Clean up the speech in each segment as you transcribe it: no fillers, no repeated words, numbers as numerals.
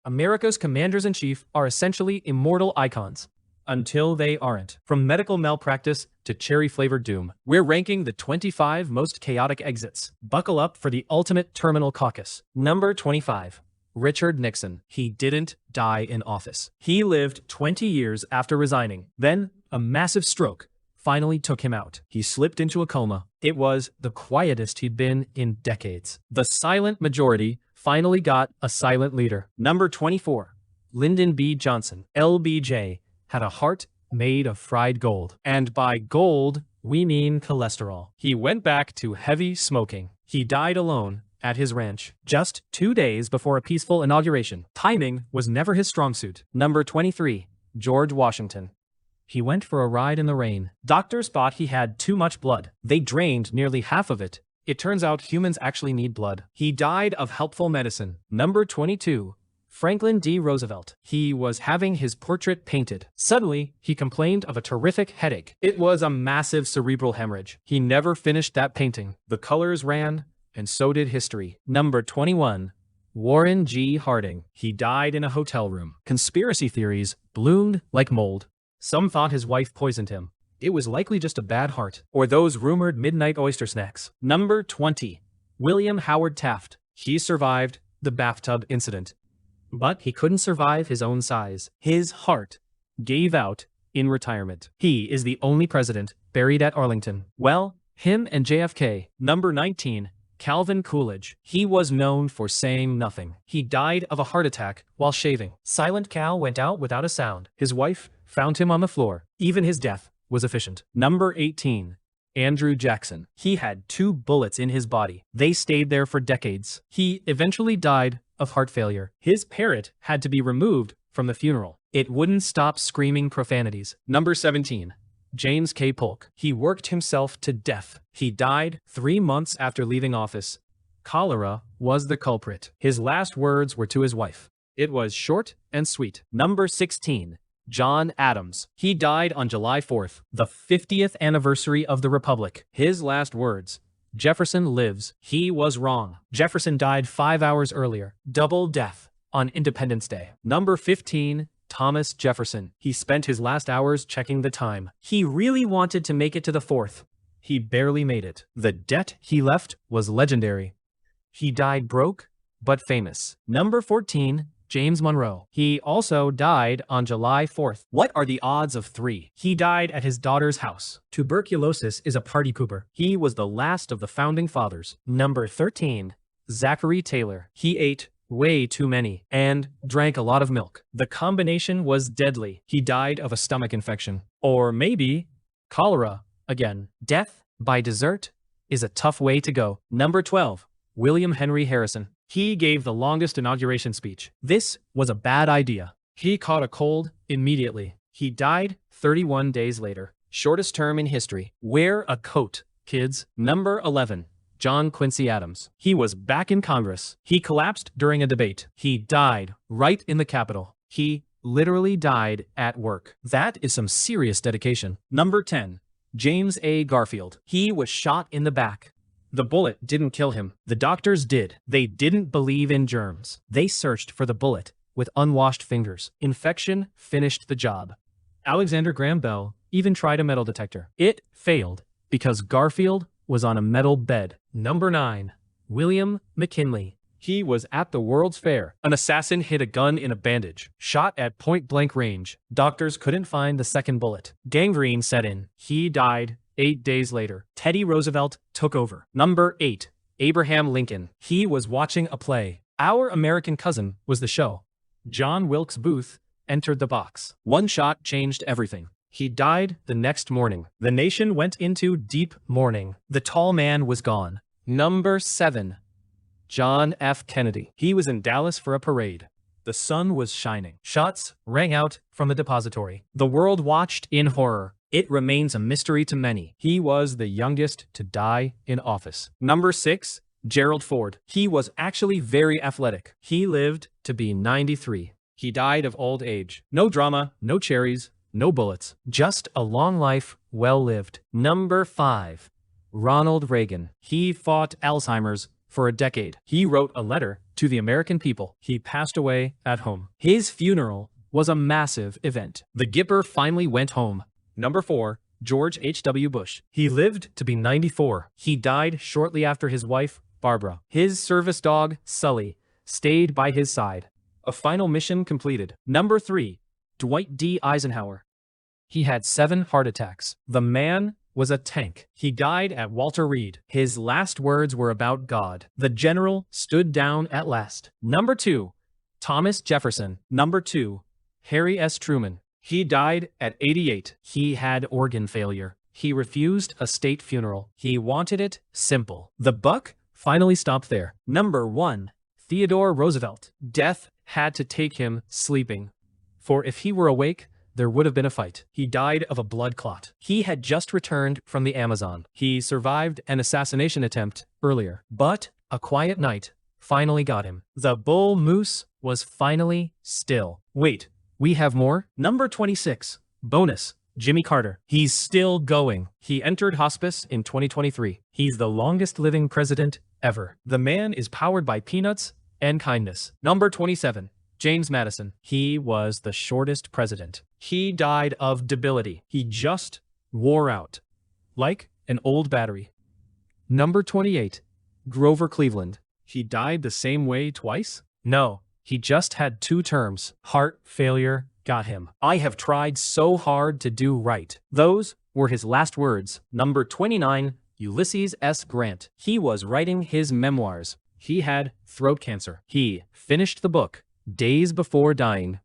America's commanders-in-chief are essentially immortal icons. Until they aren't. From medical malpractice to cherry-flavored doom, we're ranking the 25 most chaotic exits. Buckle up for the ultimate terminal caucus. Number 25. Richard Nixon. He didn't die in office. He lived 20 years after resigning. Then, a massive stroke finally took him out. He slipped into a coma. It was the quietest he'd been in decades. The silent majority finally got a silent leader. Number 24. Lyndon B. Johnson. LBJ had a heart made of fried gold. And by gold, we mean cholesterol. He went back to heavy smoking. He died alone at his ranch, just 2 days before a peaceful inauguration. Timing was never his strong suit. Number 23. George Washington. He went for a ride in the rain. Doctors thought he had too much blood. They drained nearly half of it. It turns out humans actually need blood. He died of helpful medicine. Number 22. Franklin D. Roosevelt. He was having his portrait painted. Suddenly, he complained of a terrific headache. It was a massive cerebral hemorrhage. He never finished that painting. The colors ran, and so did history. Number 21. Warren G. Harding. He died in a hotel room. Conspiracy theories bloomed like mold. Some thought his wife poisoned him. It was likely just a bad heart. Or those rumored midnight oyster snacks. Number 20. William Howard Taft. He survived the bathtub incident. But he couldn't survive his own size. His heart gave out in retirement. He is the only president buried at Arlington. Well, him and JFK. Number 19. Calvin Coolidge. He was known for saying nothing. He died of a heart attack while shaving. Silent Cal went out without a sound. His wife found him on the floor. Even his death was efficient. Number 18. Andrew Jackson. He had 2 bullets in his body. They stayed there for decades. He eventually died of heart failure. His parrot had to be removed from the funeral. It wouldn't stop screaming profanities. Number 17. James K. Polk. He worked himself to death. He died 3 months after leaving office. Cholera was the culprit. His last words were to his wife. It was short and sweet. Number 16. John Adams. He died on July 4th, the 50th anniversary of the Republic. His last words: Jefferson lives. He was wrong. Jefferson died 5 hours earlier. Double death on Independence Day. Number 15. Thomas Jefferson. He spent his last hours checking the time. He really wanted to make it to the 4th. He barely made it. The debt he left was legendary. He died broke, but famous. Number 14. James Monroe. He also died on July 4th. What are the odds of 3? He died at his daughter's house. Tuberculosis is a party pooper. He was the last of the founding fathers. Number 13. Zachary Taylor. He ate way too many and drank a lot of milk. The combination was deadly. He died of a stomach infection. Or maybe cholera again. Death by dessert is a tough way to go. Number 12. William Henry Harrison. He gave the longest inauguration speech. This was a bad idea. He caught a cold immediately. He died 31 days later. Shortest term in history. Wear a coat, kids. Number 11. John Quincy Adams. He was back in Congress. He collapsed during a debate. He died right in the Capitol. He literally died at work. That is some serious dedication. Number 10. James A. Garfield. He was shot in the back. The bullet didn't kill him. The doctors did. They didn't believe in germs. They searched for the bullet with unwashed fingers. Infection finished the job. Alexander Graham Bell even tried a metal detector. It failed because Garfield was on a metal bed. Number 9. William McKinley. He was at the World's Fair. An assassin hid a gun in a bandage. Shot at point-blank range. Doctors couldn't find the second bullet. Gangrene set in. He died 8 days later. Teddy Roosevelt took over. Number 8. Abraham Lincoln. He was watching a play. Our American Cousin was the show. John Wilkes Booth entered the box. One shot changed everything. He died the next morning. The nation went into deep mourning. The tall man was gone. Number 7. John F. Kennedy. He was in Dallas for a parade. The sun was shining. Shots rang out from the depository. The world watched in horror. It remains a mystery to many. He was the youngest to die in office. Number 6. Gerald Ford. He was actually very athletic. He lived to be 93. He died of old age. No drama, no cherries, no bullets. Just a long life, well lived. Number 5. Ronald Reagan. He fought Alzheimer's for a decade. He wrote a letter to the American people. He passed away at home. His funeral was a massive event. The Gipper finally went home. Number 4. George H.W. Bush. He lived to be 94. He died shortly after his wife, Barbara. His service dog, Sully, stayed by his side. A final mission completed. Number 3. Dwight D. Eisenhower. He had 7 heart attacks. The man was a tank. He died at Walter Reed. His last words were about God. The general stood down at last. Number 2. Thomas Jefferson. Number 2. Harry S. Truman. He died at 88. He had organ failure. He refused a state funeral. He wanted it simple. The buck finally stopped there. Number 1. Theodore Roosevelt. Death had to take him sleeping. For if he were awake, there would have been a fight. He died of a blood clot. He had just returned from the Amazon. He survived an assassination attempt earlier, but a quiet night finally got him. The bull moose was finally still. Wait, we have more? Number 26. Bonus. Jimmy Carter. He's still going. He entered hospice in 2023. He's the longest living president ever. The man is powered by peanuts and kindness. Number 27. James Madison. He was the shortest president. He died of debility. He just wore out. Like an old battery. Number 28. Grover Cleveland. He died the same way twice? No, he just had 2 terms. Heart failure got him. I have tried so hard to do right. Those were his last words. Number 29. Ulysses S. Grant. He was writing his memoirs. He had throat cancer. He finished the book days before dying.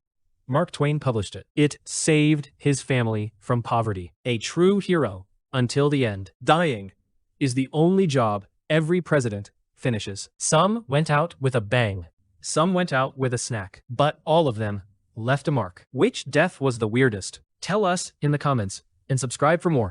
Mark Twain published it. It saved his family from poverty. A true hero until the end. Dying is the only job every president finishes. Some went out with a bang. Some went out with a snack. But all of them left a mark. Which death was the weirdest? Tell us in the comments and subscribe for more.